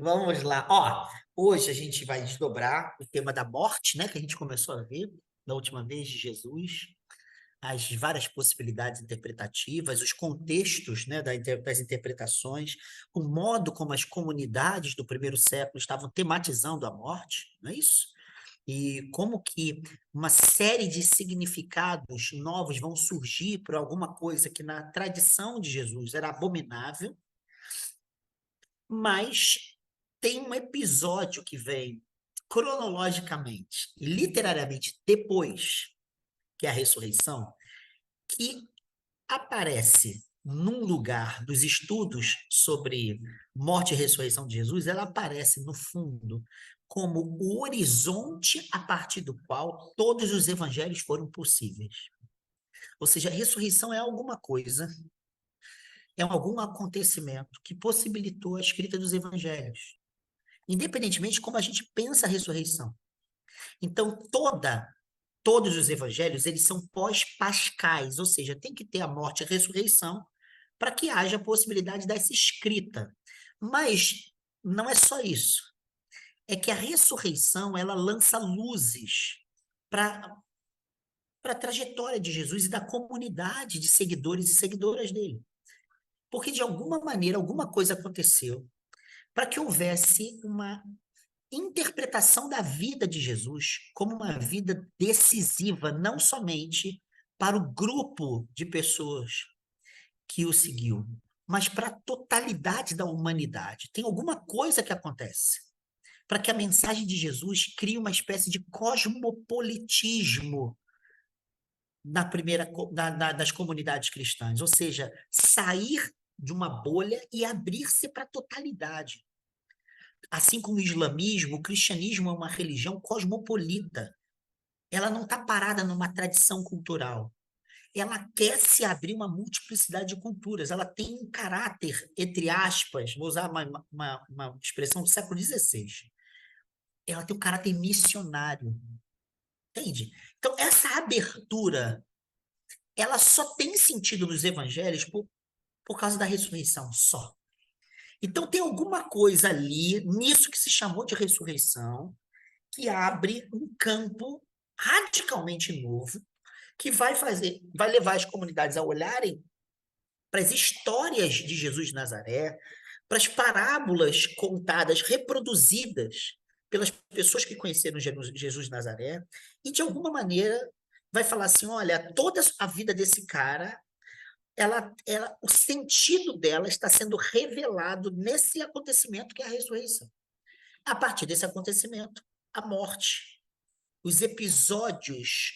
Vamos lá. Ó, hoje a gente vai desdobrar o tema da morte, né, que a gente começou a ver na última vez de Jesus, as várias possibilidades interpretativas, os contextos, né, das interpretações, o modo como as comunidades do primeiro século estavam tematizando a morte, não é isso? E como que uma série de significados novos vão surgir por alguma coisa que na tradição de Jesus era abominável, mas tem um episódio que vem cronologicamente e literariamente depois, que é a ressurreição, que aparece num lugar dos estudos sobre morte e ressurreição de Jesus, ela aparece no fundo como o horizonte a partir do qual todos os evangelhos foram possíveis. Ou seja, a ressurreição é alguma coisa, é algum acontecimento que possibilitou a escrita dos evangelhos, independentemente de como a gente pensa a ressurreição. Então, todos os evangelhos, eles são pós-pascais, ou seja, tem que ter a morte e a ressurreição para que haja a possibilidade dessa escrita. Mas não é só isso. É que a ressurreição, ela lança luzes para a trajetória de Jesus e da comunidade de seguidores e seguidoras dele. Porque, de alguma maneira, alguma coisa aconteceu para que houvesse uma interpretação da vida de Jesus como uma vida decisiva, não somente para o grupo de pessoas que o seguiu, mas para a totalidade da humanidade. Tem alguma coisa que acontece para que a mensagem de Jesus crie uma espécie de cosmopolitismo das comunidades cristãs, ou seja, sair de uma bolha e abrir-se para a totalidade. Assim como o islamismo, o cristianismo é uma religião cosmopolita. Ela não está parada numa tradição cultural. Ela quer se abrir uma multiplicidade de culturas. Ela tem um caráter, entre aspas, vou usar uma expressão do século XVI. Ela tem um caráter missionário. Entende? Então, essa abertura, ela só tem sentido nos evangelhos por causa da ressurreição, só. Então, tem alguma coisa ali, nisso que se chamou de ressurreição, que abre um campo radicalmente novo, que vai levar as comunidades a olharem para as histórias de Jesus de Nazaré, para as parábolas contadas, reproduzidas pelas pessoas que conheceram Jesus de Nazaré, e de alguma maneira vai falar assim: olha, toda a vida desse cara, o sentido dela está sendo revelado nesse acontecimento que é a ressurreição. A partir desse acontecimento, a morte, os episódios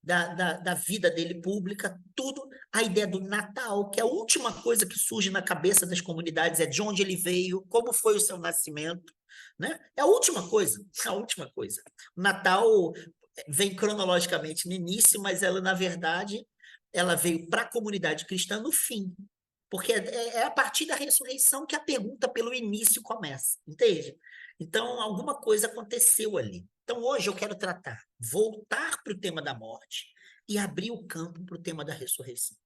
da vida dele pública, tudo, a ideia do Natal, que é a última coisa que surge na cabeça das comunidades, é de onde ele veio, como foi o seu nascimento, né? É a última coisa, a última coisa. O Natal vem cronologicamente no início, mas ela, na verdade, ela veio para a comunidade cristã no fim, porque é a partir da ressurreição que a pergunta pelo início começa, entende? Então, alguma coisa aconteceu ali. Então, hoje eu quero voltar para o tema da morte e abrir o campo para o tema da ressurreição.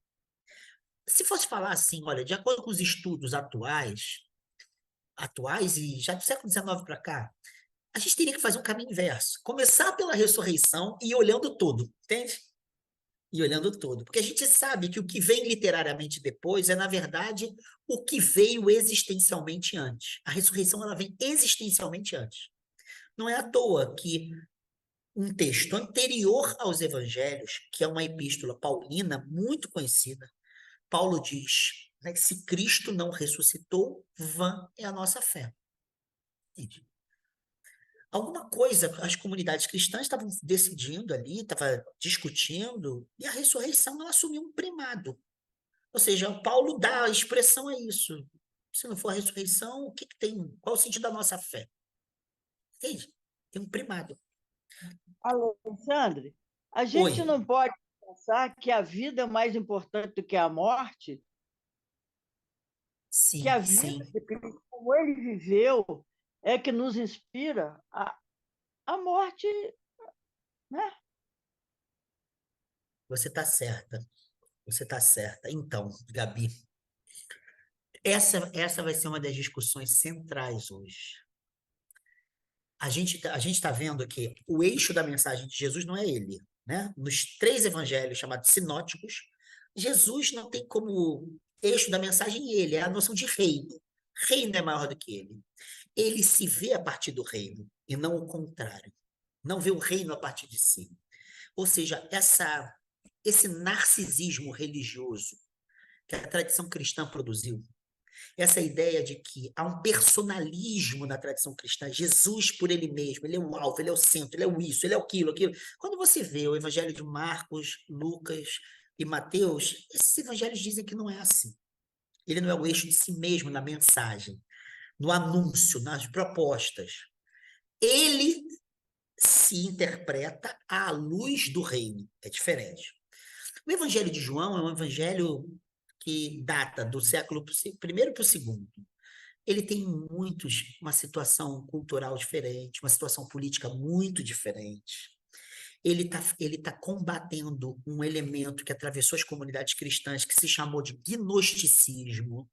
Se fosse falar assim, olha, de acordo com os estudos atuais e já do século XIX para cá, a gente teria que fazer um caminho inverso. Começar pela ressurreição e ir olhando todo, entende? E olhando todo. Porque a gente sabe que o que vem literariamente depois é, na verdade, o que veio existencialmente antes. A ressurreição ela vem existencialmente antes. Não é à toa que um texto anterior aos evangelhos, que é uma epístola paulina muito conhecida, Paulo diz, né, que se Cristo não ressuscitou, vã é a nossa fé. Entende? Alguma coisa as comunidades cristãs estavam decidindo ali, estavam discutindo, e a ressurreição ela assumiu um primado. Ou seja, Paulo dá a expressão a isso. Se não for a ressurreição, o que, que tem? Qual o sentido da nossa fé? Entende? Tem um primado. Alexandre, a Oi. gente não pode pensar que a vida é mais importante do que a morte, que Sim, a vida sim, de Cristo, como ele viveu, é que nos inspira a morte, né? você está certa. Você está certa. Então, Gabi, essa vai ser uma das discussões centrais hoje. A gente está vendo que o eixo da mensagem de Jesus não é ele, né? Nos três evangelhos chamados sinóticos, Jesus não tem como eixo da mensagem ele, é a noção de reino. Reino é maior do que ele. Ele se vê a partir do reino e não o contrário. Não vê o reino a partir de si. Ou seja, esse narcisismo religioso que a tradição cristã produziu, essa ideia de que há um personalismo na tradição cristã, Jesus por ele mesmo, ele é o alvo, ele é o centro, ele é o isso, ele é aquilo, aquilo. Quando você vê o evangelho de Marcos, Lucas e Mateus, esses evangelhos dizem que não é assim. Ele não é o eixo de si mesmo na mensagem, no anúncio, nas propostas. Ele se interpreta à luz do reino. É diferente. O Evangelho de João é um evangelho que data do século primeiro para o segundo. Ele tem uma situação cultural diferente, uma situação política muito diferente. Ele tá combatendo um elemento que atravessou as comunidades cristãs, que se chamou de gnosticismo.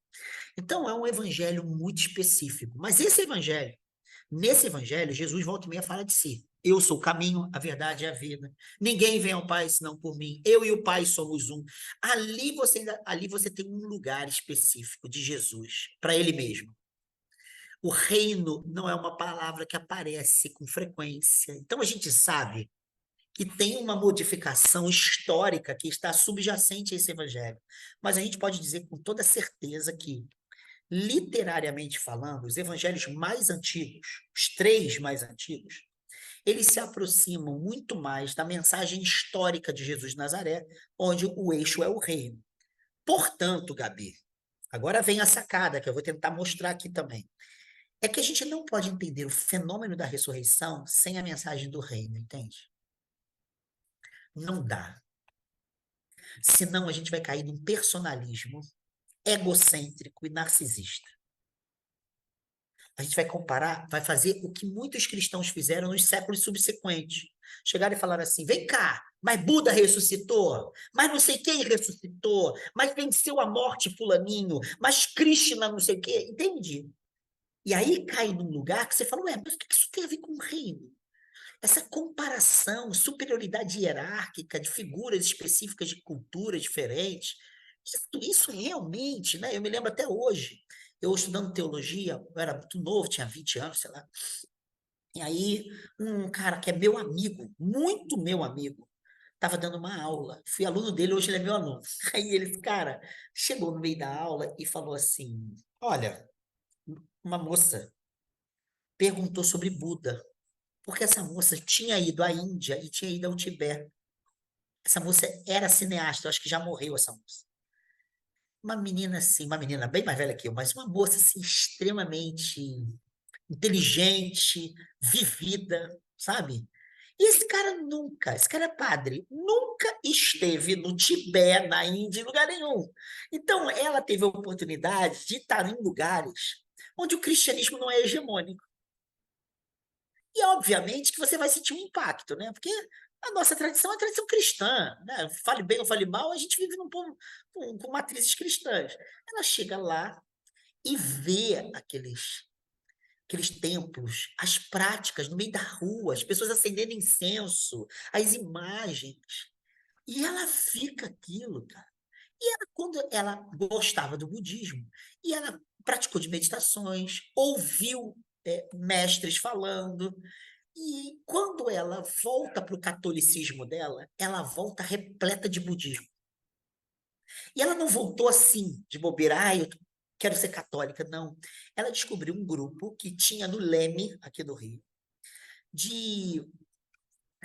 Então, é um evangelho muito específico. Mas nesse evangelho, Jesus volta e meia fala de si. Eu sou o caminho, a verdade e a vida. Ninguém vem ao Pai senão por mim. Eu e o Pai somos um. Ali você tem um lugar específico de Jesus para ele mesmo. O reino não é uma palavra que aparece com frequência. Então a gente sabe que tem uma modificação histórica que está subjacente a esse evangelho. Mas a gente pode dizer com toda certeza que, literariamente falando, os evangelhos mais antigos, os três mais antigos, eles se aproximam muito mais da mensagem histórica de Jesus de Nazaré, onde o eixo é o reino. Portanto, Gabi, agora vem a sacada que eu vou tentar mostrar aqui também. É que a gente não pode entender o fenômeno da ressurreição sem a mensagem do reino, entende? Não dá. Senão a gente vai cair num personalismo egocêntrico e narcisista. A gente vai comparar, vai fazer o que muitos cristãos fizeram nos séculos subsequentes. Chegaram e falaram assim: vem cá, mas Buda ressuscitou, mas não sei quem ressuscitou, mas venceu a morte fulaninho, mas Krishna não sei o quê. Entende? E aí cai num lugar que você fala: ué, mas o que isso tem a ver com o reino? Essa comparação, superioridade hierárquica de figuras específicas de culturas diferentes, isso realmente, né? Eu me lembro até hoje, eu estudando teologia, eu era muito novo, tinha 20 anos, sei lá. E aí, um cara que é meu amigo, muito meu amigo, estava dando uma aula. Fui aluno dele, hoje ele é meu aluno. Aí ele, cara, chegou no meio da aula e falou assim: olha, uma moça perguntou sobre Buda. Porque essa moça tinha ido à Índia e tinha ido ao Tibete. Essa moça era cineasta, eu acho que já morreu essa moça. Uma menina assim, uma menina bem mais velha que eu, mas uma moça assim extremamente inteligente, vivida, sabe? E esse cara é padre, nunca esteve no Tibete, na Índia, em lugar nenhum. Então, ela teve a oportunidade de estar em lugares onde o cristianismo não é hegemônico. E, obviamente, que você vai sentir um impacto, né? Porque a nossa tradição é a tradição cristã, né? Fale bem ou fale mal, a gente vive num povo com matrizes cristãs. Ela chega lá e vê aqueles templos, as práticas no meio da rua, as pessoas acendendo incenso, as imagens. E ela fica aquilo, cara. E ela, quando ela gostava do budismo, e ela praticou de meditações, ouviu mestres falando, e quando ela volta para o catolicismo dela, ela volta repleta de budismo. E ela não voltou assim, de bobeira, eu quero ser católica, não. Ela descobriu um grupo que tinha no Leme, aqui do Rio, de,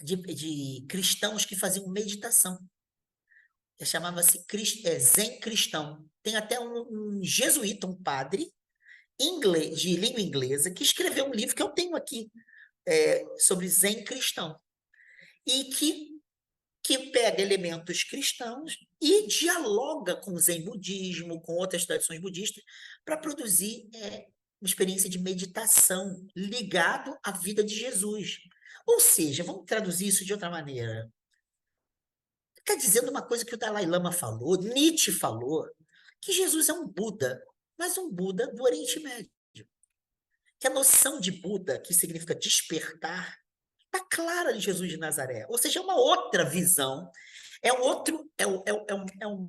de cristãos que faziam meditação. Chamava-se Zen Cristão. Tem até um jesuíta, um padre, inglês, de língua inglesa, que escreveu um livro que eu tenho aqui, sobre Zen Cristão. E que que pega elementos cristãos e dialoga com o Zen budismo, com outras tradições budistas, para produzir uma experiência de meditação ligado à vida de Jesus. Ou seja, vamos traduzir isso de outra maneira. Está dizendo uma coisa que o Dalai Lama falou, Nietzsche falou, que Jesus é um Buda, mas um Buda do Oriente Médio. Que a noção de Buda, que significa despertar, está clara em Jesus de Nazaré. Ou seja, é uma outra visão,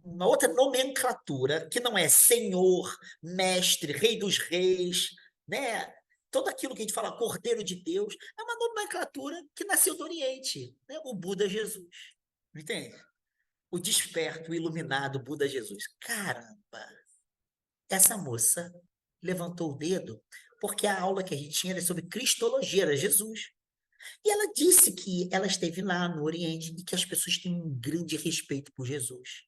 uma outra nomenclatura, que não é Senhor, Mestre, Rei dos Reis, né? Tudo aquilo que a gente fala, Cordeiro de Deus, é uma nomenclatura que nasceu do Oriente, né? O Buda Jesus. Entende? O desperto, o iluminado Buda Jesus. Caramba! Essa moça levantou o dedo porque a aula que a gente tinha era sobre Cristologia, era Jesus. E ela disse que ela esteve lá no Oriente e que as pessoas têm um grande respeito por Jesus.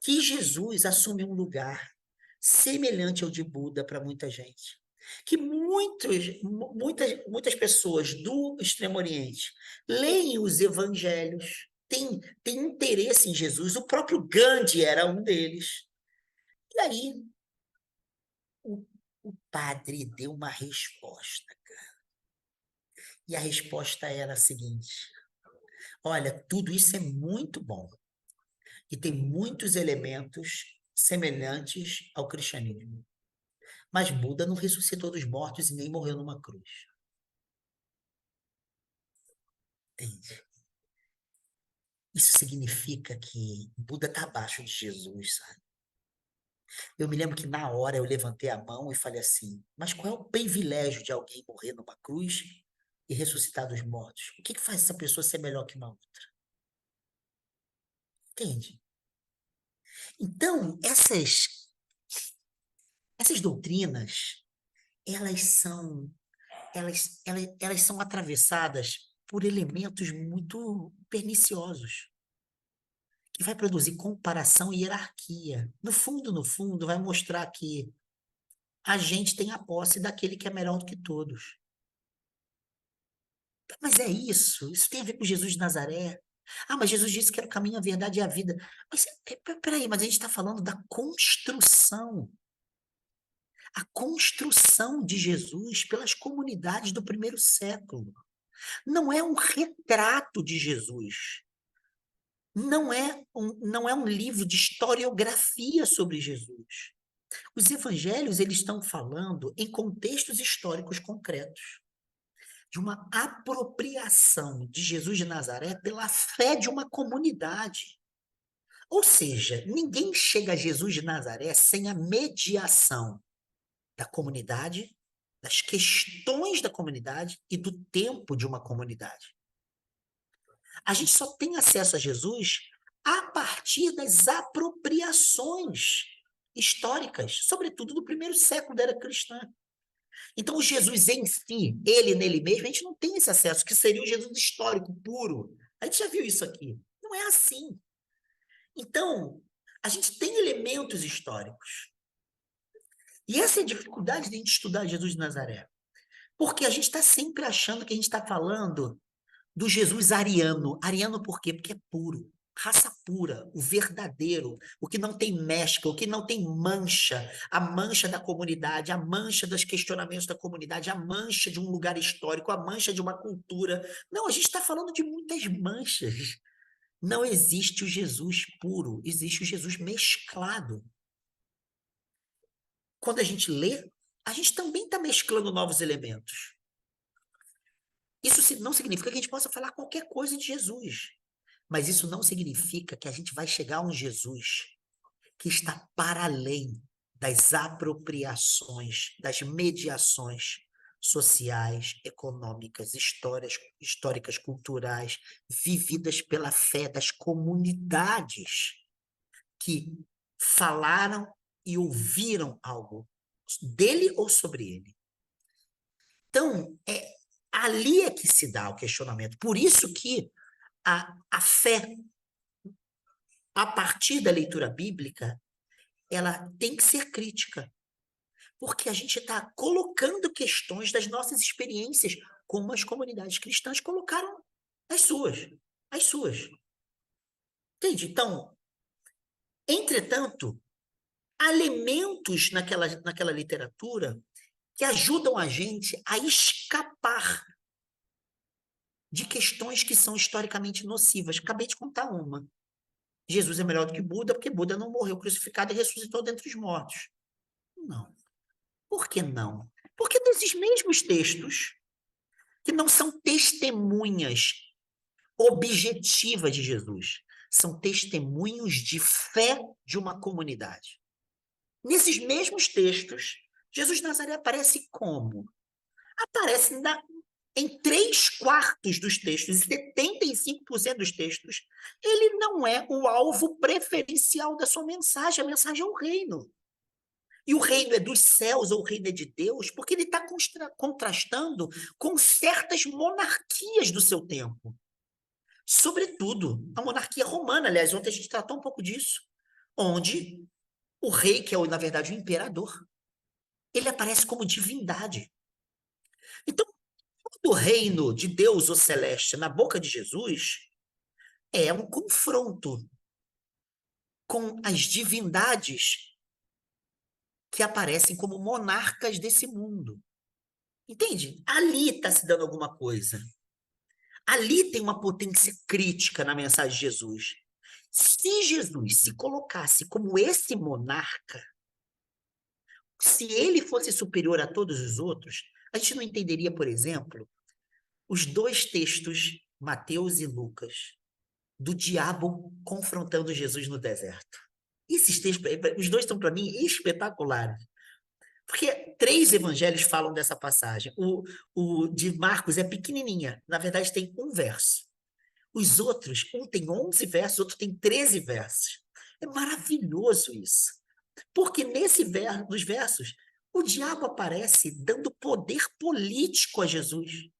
Que Jesus assume um lugar semelhante ao de Buda para muita gente. Que muitas pessoas do Extremo Oriente leem os evangelhos, têm interesse em Jesus. O próprio Gandhi era um deles. E aí, o padre deu uma resposta. E a resposta era a seguinte: olha, tudo isso é muito bom e tem muitos elementos semelhantes ao cristianismo. Mas Buda não ressuscitou dos mortos e nem morreu numa cruz. Entende? Isso significa que Buda está abaixo de Jesus, sabe? Eu me lembro que na hora eu levantei a mão e falei assim: mas qual é o privilégio de alguém morrer numa cruz e ressuscitar dos mortos? O que faz essa pessoa ser melhor que uma outra? Entende? Então, essas doutrinas, elas são, elas são atravessadas por elementos muito perniciosos, que vai produzir comparação e hierarquia. No fundo, vai mostrar que a gente tem a posse daquele que é melhor do que todos. Mas é isso? Isso tem a ver com Jesus de Nazaré? Ah, mas Jesus disse que era o caminho, a verdade e a vida. Mas peraí, mas a gente está falando da construção. A construção de Jesus pelas comunidades do primeiro século. Não é um retrato de Jesus. Não é um livro de historiografia sobre Jesus. Os evangelhos, eles estão falando em contextos históricos concretos, de uma apropriação de Jesus de Nazaré pela fé de uma comunidade. Ou seja, ninguém chega a Jesus de Nazaré sem a mediação da comunidade, das questões da comunidade e do tempo de uma comunidade. A gente só tem acesso a Jesus a partir das apropriações históricas, sobretudo do primeiro século da era cristã. Então, o Jesus em si, ele nele mesmo, a gente não tem esse acesso, que seria o Jesus histórico, puro. A gente já viu isso aqui. Não é assim. Então, a gente tem elementos históricos. E essa é a dificuldade de a gente estudar Jesus de Nazaré. Porque a gente está sempre achando que a gente está falando do Jesus ariano. Ariano por quê? Porque é puro. Raça pura, o verdadeiro, o que não tem mescla, o que não tem mancha, a mancha da comunidade, a mancha dos questionamentos da comunidade, a mancha de um lugar histórico, a mancha de uma cultura. Não, a gente está falando de muitas manchas. Não existe o Jesus puro, existe o Jesus mesclado. Quando a gente lê, a gente também está mesclando novos elementos. Isso não significa que a gente possa falar qualquer coisa de Jesus. Mas isso não significa que a gente vai chegar a um Jesus que está para além das apropriações, das mediações sociais, econômicas, históricas, culturais, vividas pela fé das comunidades que falaram e ouviram algo dele ou sobre ele. Então, ali é que se dá o questionamento. Por isso que a fé, a partir da leitura bíblica, ela tem que ser crítica, porque a gente está colocando questões das nossas experiências, como as comunidades cristãs colocaram as suas. Entende? Então, entretanto, há elementos naquela literatura que ajudam a gente a escapar de questões que são historicamente nocivas. Acabei de contar uma. Jesus é melhor do que Buda, porque Buda não morreu crucificado e ressuscitou dentre os mortos. Não. Por que não? Porque nesses mesmos textos, que não são testemunhas objetivas de Jesus, são testemunhos de fé de uma comunidade. Nesses mesmos textos, Jesus de Nazaré aparece como? Aparece em 3/4 dos textos, e 75% dos textos, ele não é o alvo preferencial da sua mensagem, a mensagem é o reino. E o reino é dos céus, ou o reino é de Deus, porque ele está contrastando com certas monarquias do seu tempo. Sobretudo, a monarquia romana, aliás, ontem a gente tratou um pouco disso, onde o rei, que é, na verdade, o imperador, ele aparece como divindade. Então, do reino de Deus, o celeste, na boca de Jesus, é um confronto com as divindades que aparecem como monarcas desse mundo. Entende? Ali está se dando alguma coisa. Ali tem uma potência crítica na mensagem de Jesus. Se Jesus se colocasse como esse monarca, se ele fosse superior a todos os outros, a gente não entenderia, por exemplo, os 2 textos, Mateus e Lucas, do diabo confrontando Jesus no deserto. Esses textos, os 2 estão, para mim, espetaculares. Porque 3 evangelhos falam dessa passagem. O de Marcos é pequenininha, na verdade tem um verso. Os outros, um tem 11 versos, outro tem 13 versos. É maravilhoso isso. Porque nos versos, o diabo aparece dando poder político a Jesus.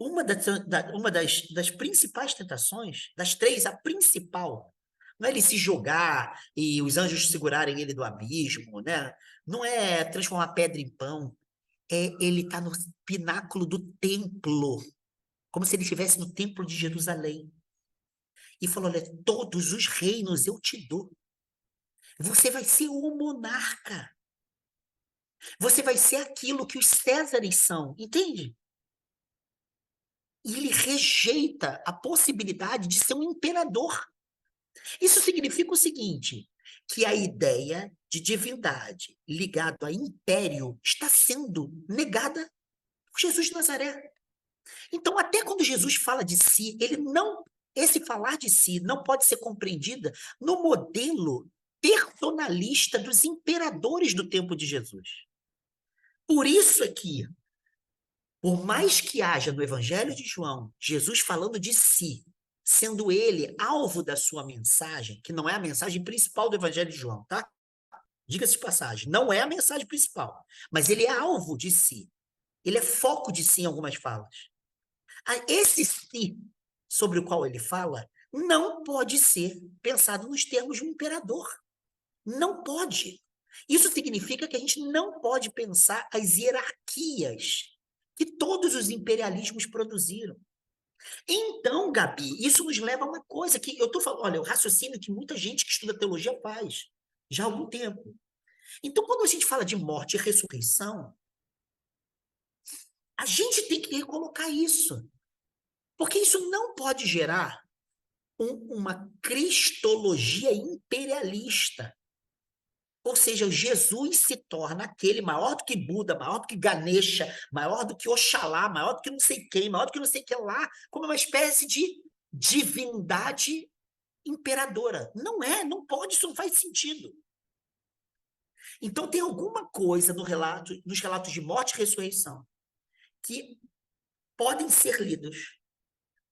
Uma das principais tentações, das 3, a principal, não é ele se jogar e os anjos segurarem ele do abismo, né? Não é transformar pedra em pão, é ele estar no pináculo do templo, como se ele estivesse no templo de Jerusalém. E falou: olha, todos os reinos eu te dou. Você vai ser o monarca. Você vai ser aquilo que os Césares são, entende? E ele rejeita a possibilidade de ser um imperador. Isso significa o seguinte, que a ideia de divindade ligada a império está sendo negada por Jesus de Nazaré. Então, até quando Jesus fala de si, esse falar de si não pode ser compreendida no modelo personalista dos imperadores do tempo de Jesus. Por isso aqui, por mais que haja no Evangelho de João, Jesus falando de si, sendo ele alvo da sua mensagem, que não é a mensagem principal do Evangelho de João, tá? Diga-se de passagem, não é a mensagem principal, mas ele é alvo de si. Ele é foco de si em algumas falas. Esse si sobre o qual ele fala não pode ser pensado nos termos de um imperador. Não pode. Isso significa que a gente não pode pensar as hierarquias que todos os imperialismos produziram. Então, Gabi, isso nos leva a uma coisa que eu estou falando, olha, o raciocínio que muita gente que estuda teologia faz já há algum tempo. Então, quando a gente fala de morte e ressurreição, a gente tem que recolocar isso. Porque isso não pode gerar uma cristologia imperialista. Ou seja, Jesus se torna aquele maior do que Buda, maior do que Ganesha, maior do que Oxalá, maior do que não sei quem, maior do que não sei que lá, como uma espécie de divindade imperadora. Não é, não pode, isso não faz sentido. Então tem alguma coisa nos relatos de morte e ressurreição que podem ser lidos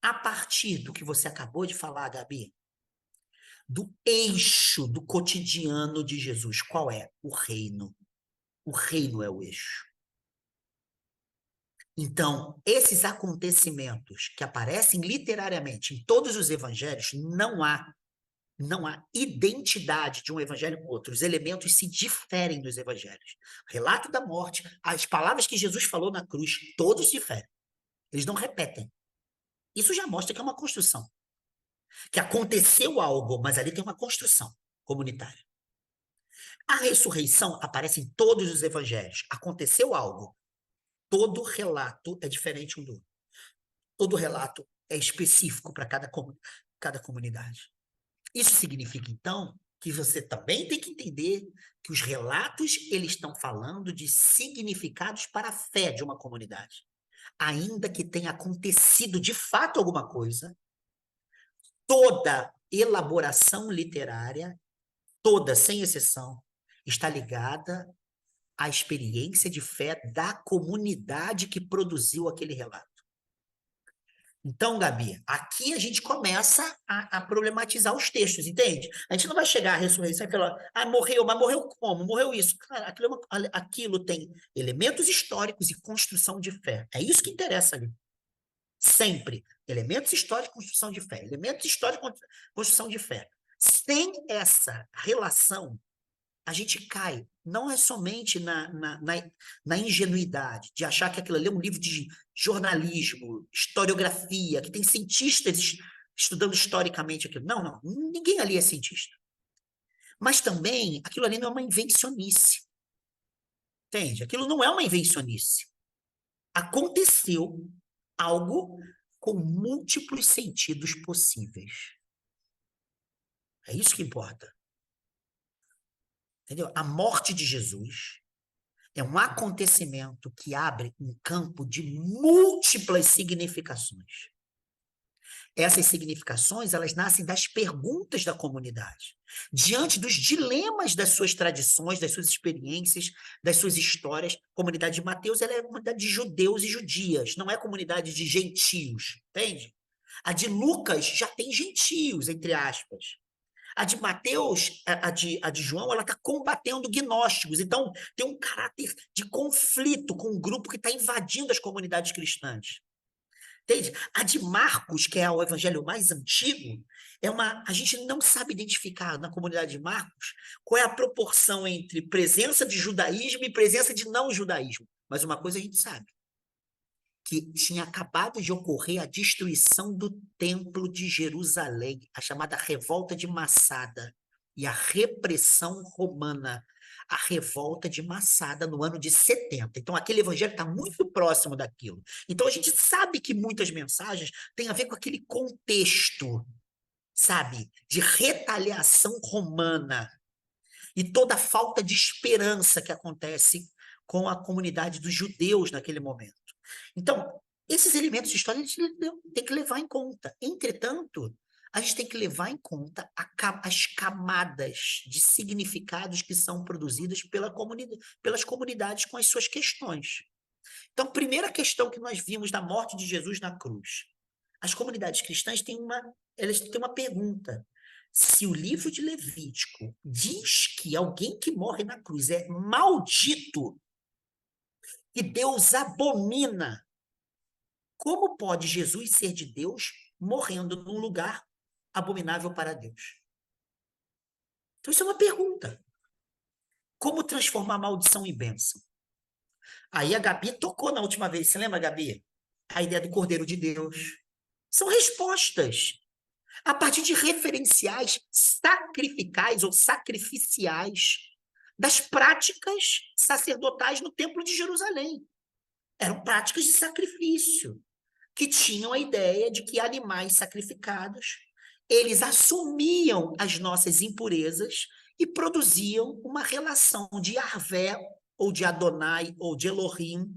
a partir do que você acabou de falar, Gabi, do eixo do cotidiano de Jesus. Qual é? O reino. O reino é o eixo. Então, esses acontecimentos que aparecem literariamente em todos os evangelhos, não há identidade de um evangelho com outro. Os elementos se diferem dos evangelhos. O relato da morte, as palavras que Jesus falou na cruz, todos diferem. Eles não repetem. Isso já mostra que é uma construção. que aconteceu algo, mas ali tem uma construção comunitária. A ressurreição aparece em todos os evangelhos. Aconteceu algo. Todo relato é diferente um do outro. Todo relato é específico para cada comunidade. Isso significa, então, que você também tem que entender que os relatos, eles estão falando de significados para a fé de uma comunidade. Ainda que tenha acontecido de fato alguma coisa, toda elaboração literária, toda, sem exceção, está ligada à experiência de fé da comunidade que produziu aquele relato. Então, Gabi, aqui a gente começa a problematizar os textos, entende? A gente não vai chegar à ressurreição e falar, morreu, mas morreu como? Morreu isso. Cara, aquilo tem elementos históricos e construção de fé. É isso que interessa ali. Sempre. Elementos históricos e construção de fé. Elementos históricos e construção de fé. Sem essa relação, a gente cai, não é somente na ingenuidade de achar que aquilo ali é um livro de jornalismo, historiografia, que tem cientistas estudando historicamente aquilo. Não, não, ninguém ali é cientista. Mas também, aquilo ali não é uma invencionice. Entende? Aquilo não é uma invencionice. Aconteceu algo com múltiplos sentidos possíveis. É isso que importa. Entendeu? A morte de Jesus é um acontecimento que abre um campo de múltiplas significações. Essas significações, elas nascem das perguntas da comunidade, diante dos dilemas das suas tradições, das suas experiências, das suas histórias. A comunidade de Mateus, ela é uma comunidade de judeus e judias, não é comunidade de gentios, entende? A de Lucas já tem gentios, entre aspas. A de Mateus, a de João, ela está combatendo gnósticos. Então, tem um caráter de conflito com um grupo que está invadindo as comunidades cristãs. Entende? A de Marcos, que é o evangelho mais antigo, a gente não sabe identificar na comunidade de Marcos qual é a proporção entre presença de judaísmo e presença de não judaísmo. Mas uma coisa a gente sabe, que tinha acabado de ocorrer a destruição do Templo de Jerusalém, a chamada Revolta de Massada, e a repressão romana, a Revolta de Massada, no ano de 70. Então, aquele evangelho está muito próximo daquilo. Então, a gente sabe que muitas mensagens têm a ver com aquele contexto, sabe, de retaliação romana e toda a falta de esperança que acontece com a comunidade dos judeus naquele momento. Então, esses elementos históricos a gente tem que levar em conta. Entretanto, a gente tem que levar em conta as camadas de significados que são produzidas pelas comunidades com as suas questões. Então, primeira questão que nós vimos da morte de Jesus na cruz. As comunidades cristãs elas têm uma pergunta. Se o livro de Levítico diz que alguém que morre na cruz é maldito, que Deus abomina, como pode Jesus ser de Deus morrendo num lugar abominável para Deus? Então, isso é uma pergunta. Como transformar maldição em bênção? Aí a Gabi tocou na última vez, você lembra, Gabi? A ideia do Cordeiro de Deus. São respostas a partir de referenciais sacrificais ou sacrificiais das práticas sacerdotais no Templo de Jerusalém. Eram práticas de sacrifício, que tinham a ideia de que animais sacrificados, eles assumiam as nossas impurezas e produziam uma relação de Yahvé, ou de Adonai, ou de Elohim,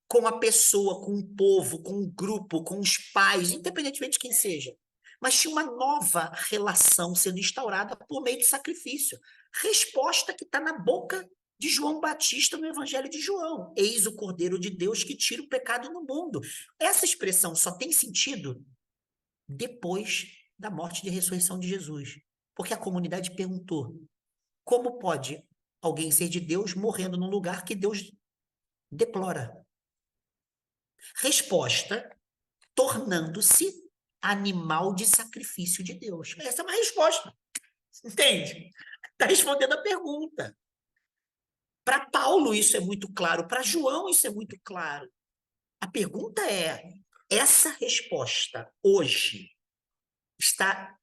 com a pessoa, com o povo, com o grupo, com os pais, independentemente de quem seja. Mas tinha uma nova relação sendo instaurada por meio de sacrifício. Resposta que está na boca de João Batista no Evangelho de João. Eis o Cordeiro de Deus que tira o pecado do mundo. Essa expressão só tem sentido depois da morte e ressurreição de Jesus. Porque a comunidade perguntou, como pode alguém ser de Deus morrendo num lugar que Deus deplora? Resposta, tornando-se animal de sacrifício de Deus. Essa é uma resposta. Entende? Está respondendo a pergunta. Para Paulo isso é muito claro, para João isso é muito claro. A pergunta é, essa resposta hoje está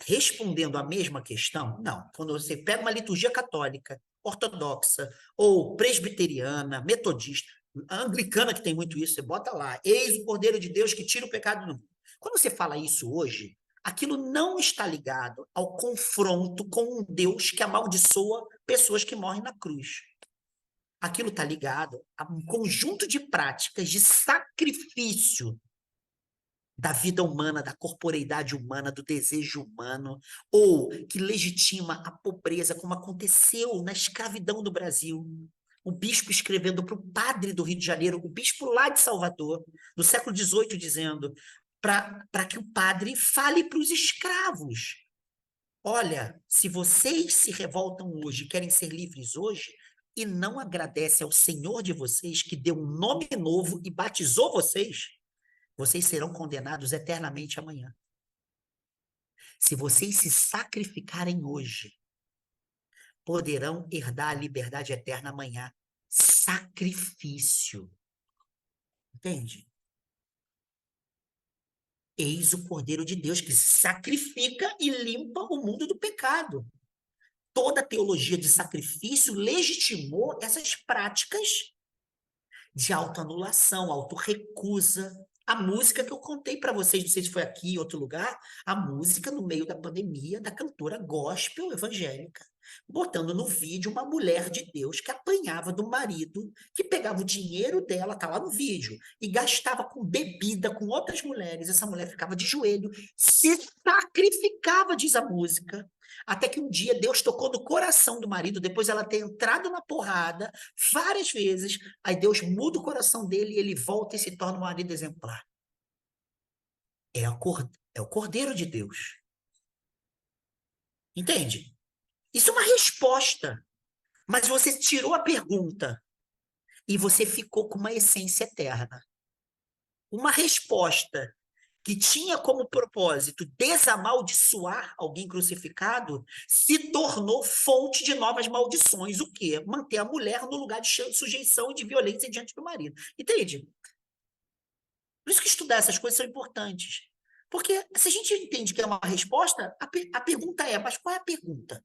respondendo a mesma questão? Não. Quando você pega uma liturgia católica, ortodoxa, ou presbiteriana, metodista, anglicana, que tem muito isso, você bota lá, eis o Cordeiro de Deus que tira o pecado do mundo. Quando você fala isso hoje, aquilo não está ligado ao confronto com um Deus que amaldiçoa pessoas que morrem na cruz. Aquilo está ligado a um conjunto de práticas de sacrifício da vida humana, da corporeidade humana, do desejo humano, ou que legitima a pobreza, como aconteceu na escravidão do Brasil. O bispo escrevendo para o padre do Rio de Janeiro, o bispo lá de Salvador, no século XVIII, dizendo para que o padre fale para os escravos. Olha, se vocês se revoltam hoje, querem ser livres hoje, e não agradecem ao Senhor de vocês, que deu um nome novo e batizou vocês, vocês serão condenados eternamente amanhã. Se vocês se sacrificarem hoje, poderão herdar a liberdade eterna amanhã. Sacrifício. Entende? Eis o Cordeiro de Deus que se sacrifica e limpa o mundo do pecado. Toda a teologia de sacrifício legitimou essas práticas de autoanulação, autorrecusa. A música que eu contei para vocês, não sei se foi aqui em outro lugar, a música no meio da pandemia da cantora gospel evangélica, botando no vídeo uma mulher de Deus que apanhava do marido, que pegava o dinheiro dela, tá lá no vídeo, e gastava com bebida com outras mulheres. Essa mulher ficava de joelho, se sacrificava, diz a música, até que um dia Deus tocou no coração do marido, depois ela ter entrado na porrada várias vezes. Aí Deus muda o coração dele e ele volta e se torna um marido exemplar. É o Cordeiro de Deus. Entende? Isso é uma resposta. Mas você tirou a pergunta e você ficou com uma essência eterna. Uma resposta que tinha como propósito desamaldiçoar alguém crucificado, se tornou fonte de novas maldições. O quê? Manter a mulher no lugar de sujeição e de violência diante do marido. Entende? Por isso que estudar essas coisas são importantes. Porque se a gente entende que é uma resposta, a pergunta é, mas qual é a pergunta?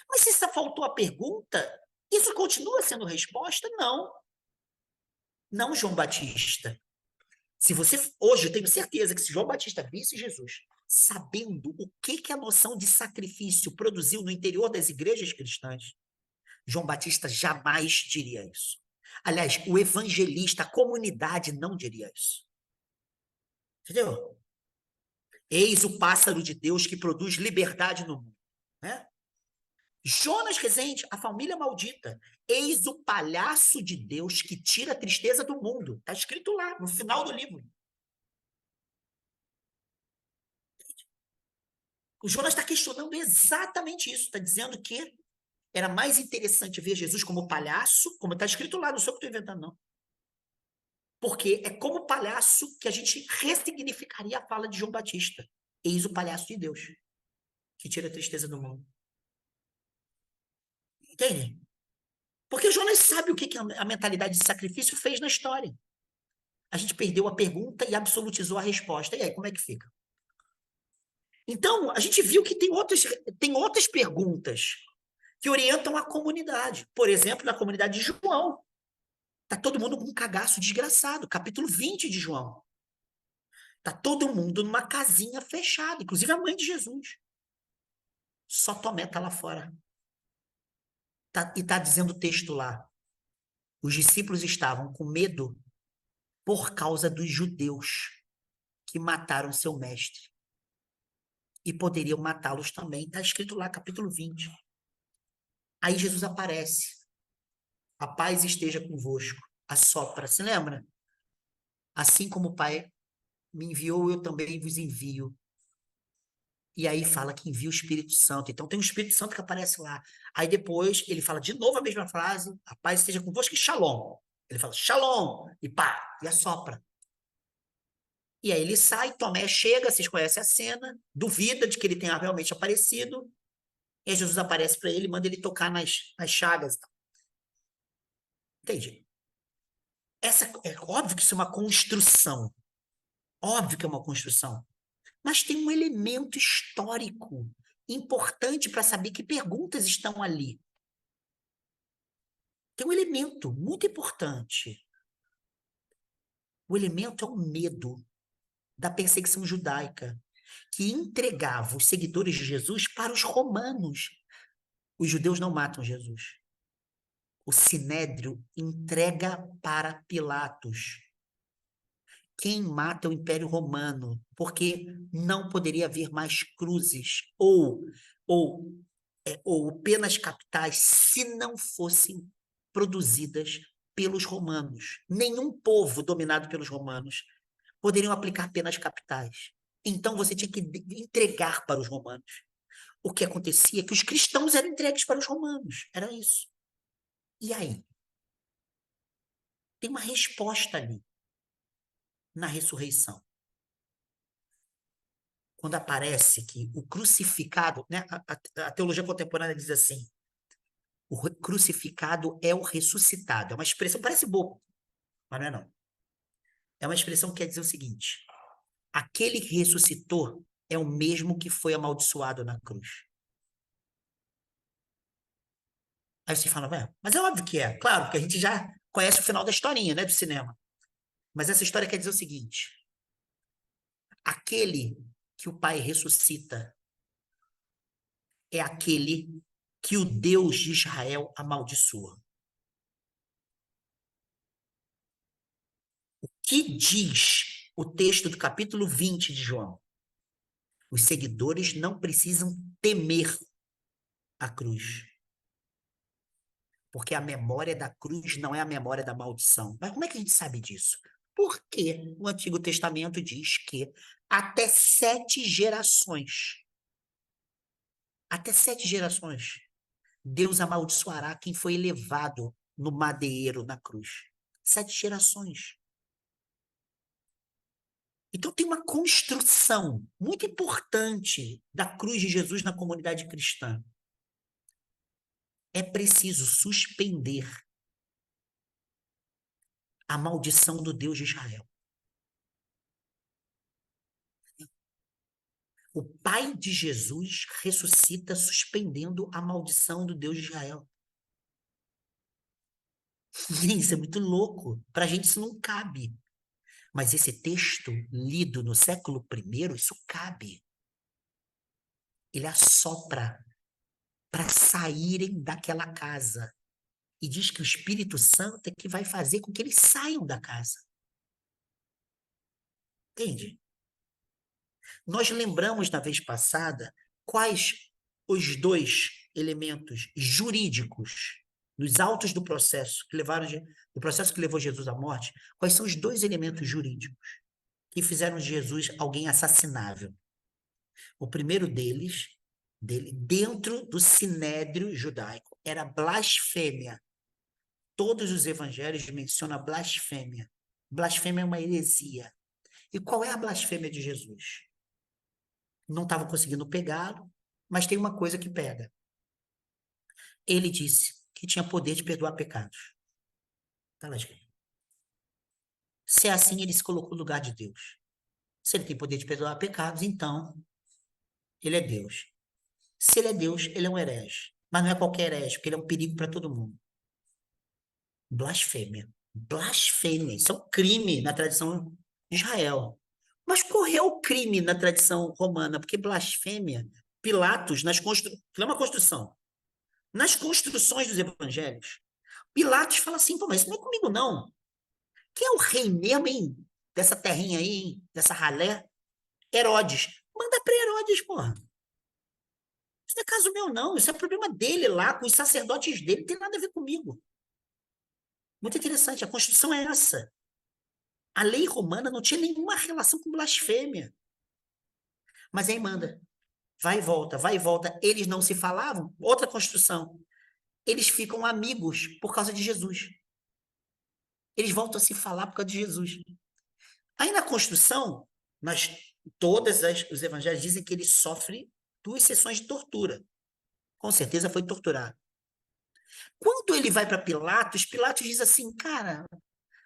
Mas se só faltou a pergunta, isso continua sendo resposta? Não. Não, João Batista. Se você, hoje, eu tenho certeza que se João Batista visse Jesus, sabendo o que a noção de sacrifício produziu no interior das igrejas cristãs, João Batista jamais diria isso. Aliás, o evangelista, a comunidade não diria isso. Entendeu? Eis o pássaro de Deus que produz liberdade no mundo. Né? Jonas Rezende, a família maldita. Eis o palhaço de Deus que tira a tristeza do mundo. Está escrito lá, no final do livro. O Jonas está questionando exatamente isso. Está dizendo que era mais interessante ver Jesus como palhaço, como está escrito lá, não sou eu que estou inventando, não. Porque é como palhaço que a gente ressignificaria a fala de João Batista. Eis o palhaço de Deus, que tira a tristeza do mundo. Entende? Porque Jonas sabe o que a mentalidade de sacrifício fez na história. A gente perdeu a pergunta e absolutizou a resposta. E aí, como é que fica? Então, a gente viu que tem outras perguntas que orientam a comunidade. Por exemplo, na comunidade de João. Está todo mundo com um cagaço desgraçado. Capítulo 20 de João. Está todo mundo numa casinha fechada, inclusive a mãe de Jesus. Só Tomé está lá fora. E está dizendo o texto lá. Os discípulos estavam com medo por causa dos judeus que mataram seu mestre. E poderiam matá-los também. Está escrito lá, capítulo 20. Aí Jesus aparece. A paz esteja convosco. Assopra. Se lembra? Assim como o Pai me enviou, eu também vos envio. E aí fala que envia o Espírito Santo. Então tem o Espírito Santo que aparece lá. Aí depois ele fala de novo a mesma frase. A paz esteja convosco e shalom. Ele fala shalom. E pá, e assopra. E aí ele sai, Tomé chega, vocês conhecem a cena, duvida de que ele tenha realmente aparecido. E aí Jesus aparece para ele e manda ele tocar nas chagas. Entende? É óbvio que isso é uma construção. Óbvio que é uma construção. Mas tem um elemento histórico importante para saber que perguntas estão ali. Tem um elemento muito importante. O elemento é o medo da perseguição judaica, que entregava os seguidores de Jesus para os romanos. Os judeus não matam Jesus. O Sinédrio entrega para Pilatos. Quem mata é o Império Romano, porque não poderia haver mais cruzes ou, ou penas capitais se não fossem produzidas pelos romanos. Nenhum povo dominado pelos romanos poderiam aplicar penas capitais. Então você tinha que entregar para os romanos. O que acontecia é que os cristãos eram entregues para os romanos. Era isso. E aí? Tem uma resposta ali na ressurreição. Quando aparece que o crucificado, né, a teologia contemporânea diz assim, o crucificado é o ressuscitado. É uma expressão, parece bobo, mas não é não. É uma expressão que quer dizer o seguinte, aquele que ressuscitou é o mesmo que foi amaldiçoado na cruz. Aí você fala, ué, mas é óbvio que é. Claro, porque a gente já conhece o final da historinha, né, do cinema. Mas essa história quer dizer o seguinte, aquele que o Pai ressuscita é aquele que o Deus de Israel amaldiçoa. Que diz o texto do capítulo 20 de João? Os seguidores não precisam temer a cruz, porque a memória da cruz não é a memória da maldição. Mas como é que a gente sabe disso? Porque o Antigo Testamento diz que até 7 gerações, Deus amaldiçoará quem foi elevado no madeiro, na cruz. 7 gerações. Então tem uma construção muito importante da cruz de Jesus na comunidade cristã. É preciso suspender a maldição do Deus de Israel. O Pai de Jesus ressuscita suspendendo a maldição do Deus de Israel. Isso é muito louco. Para a gente isso não cabe. Mas esse texto, lido no século I, isso cabe. Ele assopra para saírem daquela casa. E diz que o Espírito Santo é que vai fazer com que eles saiam da casa. Entende? Nós lembramos na vez passada quais os dois elementos jurídicos nos autos do processo do processo que levou Jesus à morte, quais são os dois elementos jurídicos que fizeram de Jesus alguém assassinável. O primeiro dele, dentro do sinédrio judaico, era blasfêmia. Todos os evangelhos mencionam a blasfêmia. Blasfêmia é uma heresia. E qual é a blasfêmia de Jesus? Não estava conseguindo pegá-lo, mas tem uma coisa que pega. Ele disse que tinha poder de perdoar pecados. Está lá escrito. Se é assim, ele se colocou no lugar de Deus. Se ele tem poder de perdoar pecados, então ele é Deus. Se ele é Deus, ele é um herege. Mas não é qualquer herege, porque ele é um perigo para todo mundo. Blasfêmia. Blasfêmia. Isso é um crime na tradição de Israel. Mas qual é o crime na tradição romana? Porque blasfêmia, Pilatos, é uma construção. Nas construções dos evangelhos, Pilatos fala assim, pô, mas isso não é comigo, não. Quem é o rei mesmo, hein? Dessa terrinha aí, hein? Dessa ralé? Herodes. Manda para Herodes, porra. Isso não é caso meu, não. Isso é problema dele lá, com os sacerdotes dele. Não tem nada a ver comigo. Muito interessante. A Constituição é essa. A lei romana não tinha nenhuma relação com blasfêmia. Mas aí manda. Vai e volta, vai e volta. Eles não se falavam? Outra Constituição. Eles ficam amigos por causa de Jesus. Eles voltam a se falar por causa de Jesus. Aí na construção, os evangelhos dizem que ele sofre 2 sessões de tortura. Com certeza foi torturado. Quando ele vai para Pilatos, Pilatos diz assim, cara,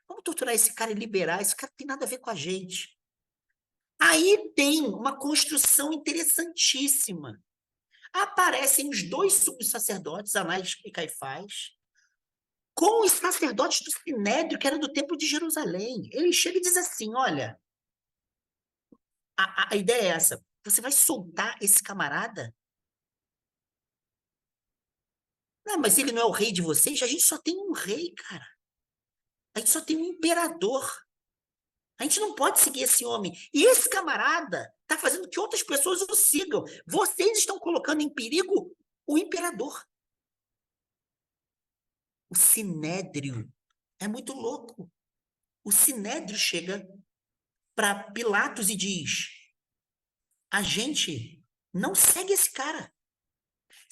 vamos torturar esse cara e liberar, esse cara não tem nada a ver com a gente. Aí tem uma construção interessantíssima. Aparecem os dois sumos sacerdotes, Anás e Caifás, com os sacerdotes do Sinédrio, que era do Templo de Jerusalém. Ele chega e diz assim: olha, a ideia é essa. Você vai soltar esse camarada? Não, mas ele não é o rei de vocês? A gente só tem um rei, cara. A gente só tem um imperador. A gente não pode seguir esse homem. E esse camarada está fazendo que outras pessoas o sigam. Vocês estão colocando em perigo o imperador. O Sinédrio é muito louco. O Sinédrio chega para Pilatos e diz: a gente não segue esse cara.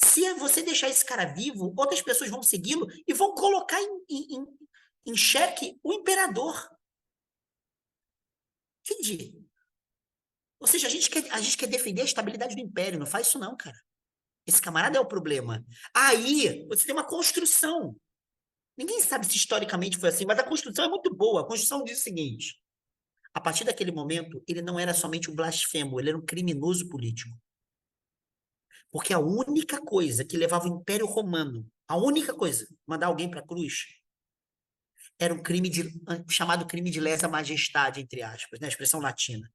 Se você deixar esse cara vivo, outras pessoas vão segui-lo e vão colocar em xeque o imperador. Entendi. Ou seja, a gente quer defender a estabilidade do império. Não faz isso não, cara. Esse camarada é o problema. Aí, você tem uma construção. Ninguém sabe se historicamente foi assim, mas a construção é muito boa. A construção diz o seguinte: a partir daquele momento, ele não era somente um blasfemo, ele era um criminoso político. Porque a única coisa que levava o Império Romano, a única coisa, mandar alguém para a cruz, era um chamado crime de lesa majestade, entre aspas, né? A expressão latina,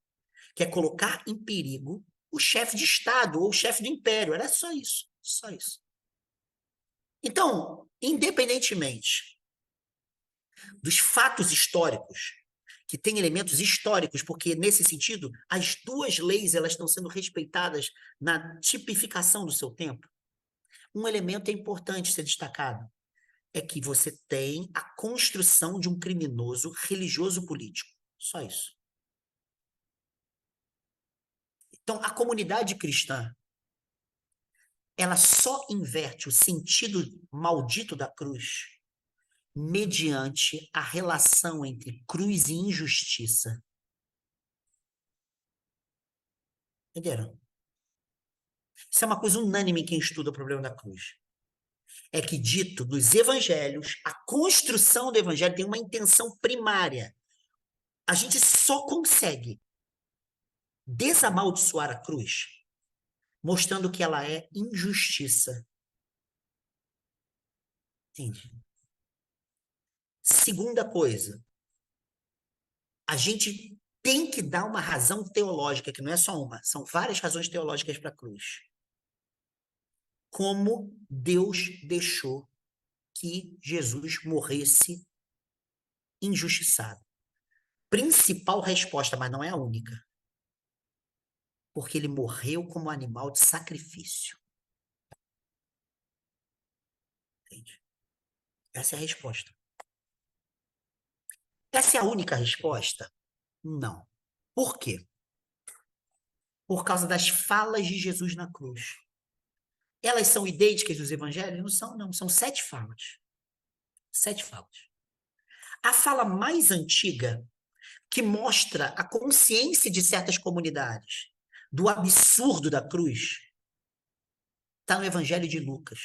que é colocar em perigo o chefe de Estado ou o chefe do Império. Era só isso, só isso. Então, independentemente dos fatos históricos, que têm elementos históricos, porque, nesse sentido, as duas leis elas estão sendo respeitadas na tipificação do seu tempo. Um elemento é importante ser destacado, é que você tem a construção de um criminoso religioso político. Só isso. Então, a comunidade cristã, ela só inverte o sentido maldito da cruz mediante a relação entre cruz e injustiça. Entenderam? Isso é uma coisa unânime em quem estuda o problema da cruz. É que, dito nos evangelhos, a construção do evangelho tem uma intenção primária. A gente só consegue desamaldiçoar a cruz mostrando que ela é injustiça. Entende? Segunda coisa, a gente tem que dar uma razão teológica, que não é só uma, são várias razões teológicas para a cruz. Como Deus deixou que Jesus morresse injustiçado. Principal resposta, mas não é a única. Porque ele morreu como animal de sacrifício. Entende? Essa é a resposta. Essa é a única resposta? Não. Por quê? Por causa das falas de Jesus na cruz. Elas são idênticas dos evangelhos? Não são, não. São 7 falas. 7 falas. A fala mais antiga, que mostra a consciência de certas comunidades do absurdo da cruz, está no Evangelho de Lucas,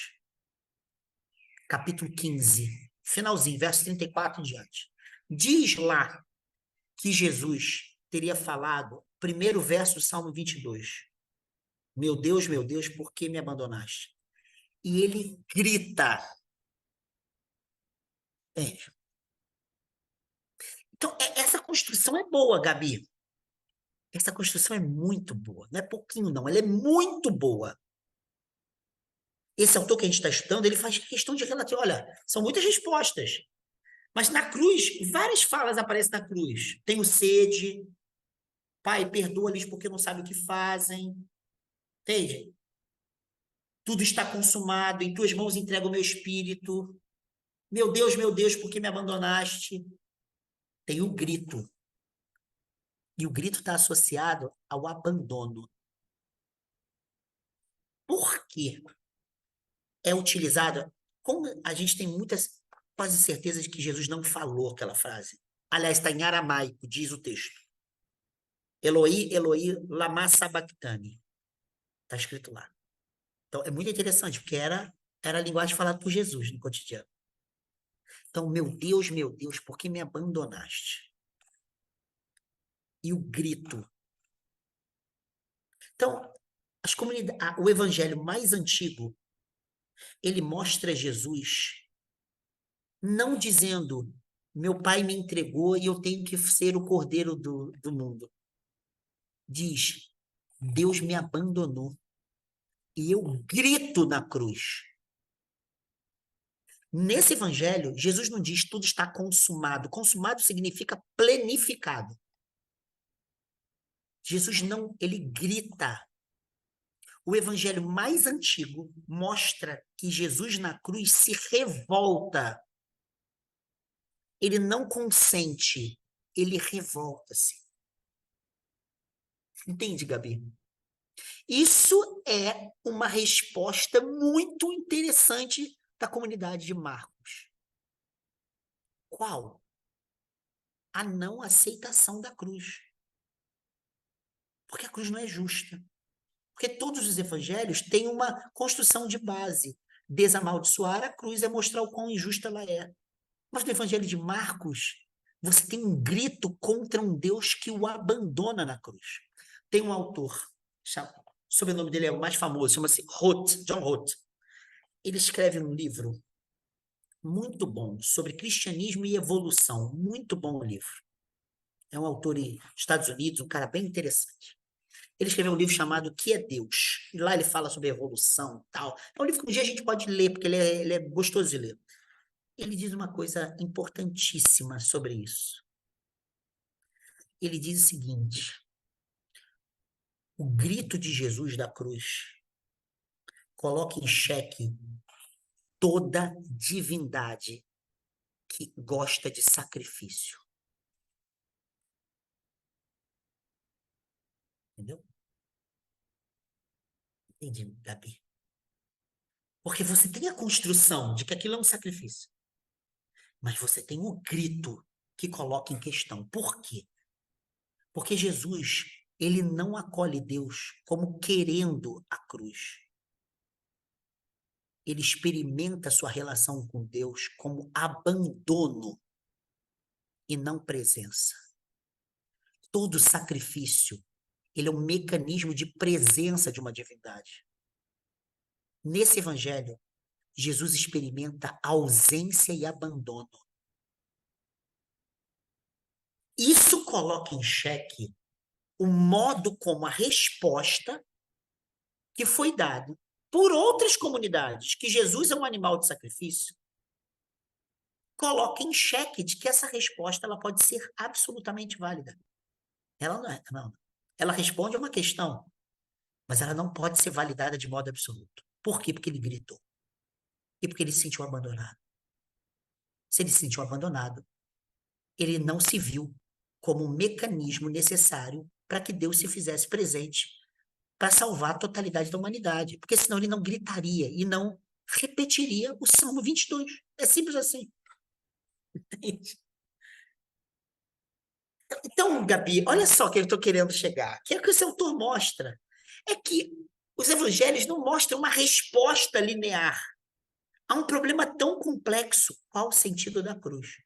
capítulo 15, finalzinho, verso 34 em diante. Diz lá que Jesus teria falado, primeiro verso do Salmo 22, meu Deus, por que me abandonaste? E ele grita. Entende? Então, essa construção é boa, Gabi. Essa construção é muito boa. Não é pouquinho, não. Ela é muito boa. Esse autor que a gente está estudando, ele faz questão de relatar. Olha, são muitas respostas. Mas na cruz, várias falas aparecem na cruz. Tenho sede. Pai, perdoa-lhes porque não sabem o que fazem. Entende? Tudo está consumado. Em tuas mãos entrego o meu espírito. Meu Deus, por que me abandonaste? Tem o grito. E o grito está associado ao abandono. Por quê? É utilizada, como a gente tem muitas quase certeza de que Jesus não falou aquela frase. Aliás, está em aramaico, diz o texto. Eloi, Eloi, lama sabachthani. Está escrito lá. Então, é muito interessante, porque era a linguagem falada por Jesus no cotidiano. Então, meu Deus, por que me abandonaste? E o grito Então, o evangelho mais antigo, ele mostra Jesus não dizendo, meu pai me entregou e eu tenho que ser o cordeiro do mundo. Diz, Deus me abandonou e eu grito na cruz. Nesse evangelho, Jesus não diz tudo está consumado. Consumado significa plenificado. Jesus não, ele grita. O evangelho mais antigo mostra que Jesus na cruz se revolta. Ele não consente, ele revolta-se. Entende, Gabi? Isso é uma resposta muito interessante da comunidade de Marcos. Qual? A não aceitação da cruz. Porque a cruz não é justa. Porque todos os evangelhos têm uma construção de base. Desamaldiçoar a cruz é mostrar o quão injusta ela é. Mas no evangelho de Marcos, você tem um grito contra um Deus que o abandona na cruz. Tem um autor, o sobrenome dele é o mais famoso, chama-se Roth, John Roth. Ele escreve um livro muito bom sobre cristianismo e evolução. Muito bom o livro. É um autor dos Estados Unidos, um cara bem interessante. Ele escreveu um livro chamado O que é Deus? E lá ele fala sobre evolução e tal. É um livro que um dia a gente pode ler, porque ele é gostoso de ler. Ele diz uma coisa importantíssima sobre isso. Ele diz o seguinte: o grito de Jesus da cruz coloca em xeque toda divindade que gosta de sacrifício. Entendeu? Entendi, Gabi. Porque você tem a construção de que aquilo é um sacrifício, mas você tem o grito que coloca em questão. Por quê? Porque Jesus, ele não acolhe Deus como querendo a cruz. Ele experimenta sua relação com Deus como abandono e não presença. Todo sacrifício, ele é um mecanismo de presença de uma divindade. Nesse evangelho, Jesus experimenta ausência e abandono. Isso coloca em xeque o modo como a resposta que foi dada por outras comunidades, que Jesus é um animal de sacrifício, coloca em xeque de que essa resposta ela pode ser absolutamente válida. Ela não é, não. Ela responde a uma questão, mas ela não pode ser validada de modo absoluto. Por quê? Porque ele gritou. E porque ele se sentiu abandonado. Se ele se sentiu abandonado, ele não se viu como um mecanismo necessário para que Deus se fizesse presente para salvar a totalidade da humanidade. Porque senão ele não gritaria e não repetiria o Salmo 22. É simples assim. Então, Gabi, olha só o que eu estou querendo chegar. Que é o que esse autor mostra. É que os evangelhos não mostram uma resposta linear a um problema tão complexo. Qual o sentido da cruz?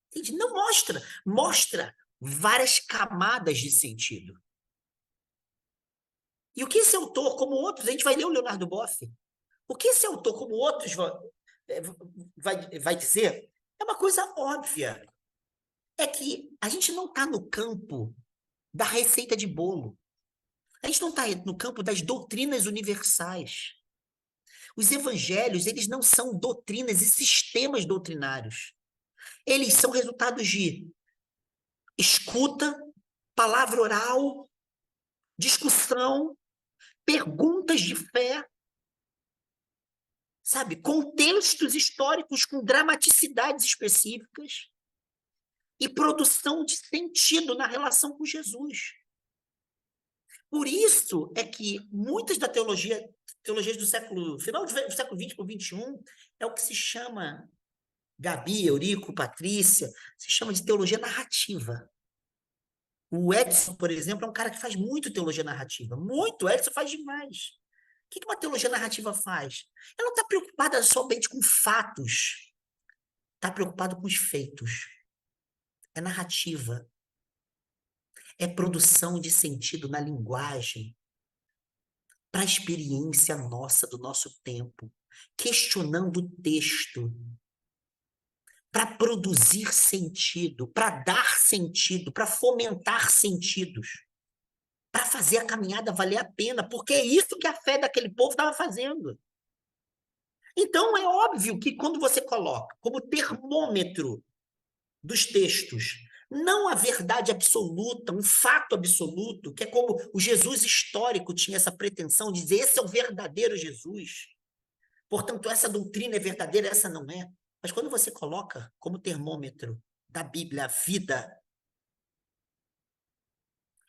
Entende? Não mostra. Mostra várias camadas de sentido. E o que esse autor, como outros, a gente vai ler o Leonardo Boff, o que esse autor, como outros, vai dizer é uma coisa óbvia. É que a gente não está no campo da receita de bolo. A gente não está no campo das doutrinas universais. Os evangelhos, eles não são doutrinas e sistemas doutrinários. Eles são resultados de escuta, palavra oral, discussão, perguntas de fé, sabe? Contextos históricos com dramaticidades específicas e produção de sentido na relação com Jesus. Por isso é que muitas da teologias do final do século XX para o XXI, é o que se chama, Gabi, Eurico, Patrícia, se chama de teologia narrativa. O Edson, por exemplo, é um cara que faz muito teologia narrativa. Muito, o Edson faz demais. O que uma teologia narrativa faz? Ela não está preocupada somente com fatos, está preocupada com os feitos. É narrativa. É produção de sentido na linguagem, para a experiência nossa, do nosso tempo, questionando o texto, para produzir sentido, para dar sentido, para fomentar sentidos, para fazer a caminhada valer a pena, porque é isso que a fé daquele povo estava fazendo. Então, é óbvio que quando você coloca como termômetro dos textos, não a verdade absoluta, um fato absoluto, que é como o Jesus histórico tinha essa pretensão de dizer, esse é o verdadeiro Jesus. Portanto, essa doutrina é verdadeira, essa não é. Mas quando você coloca como termômetro da Bíblia a vida,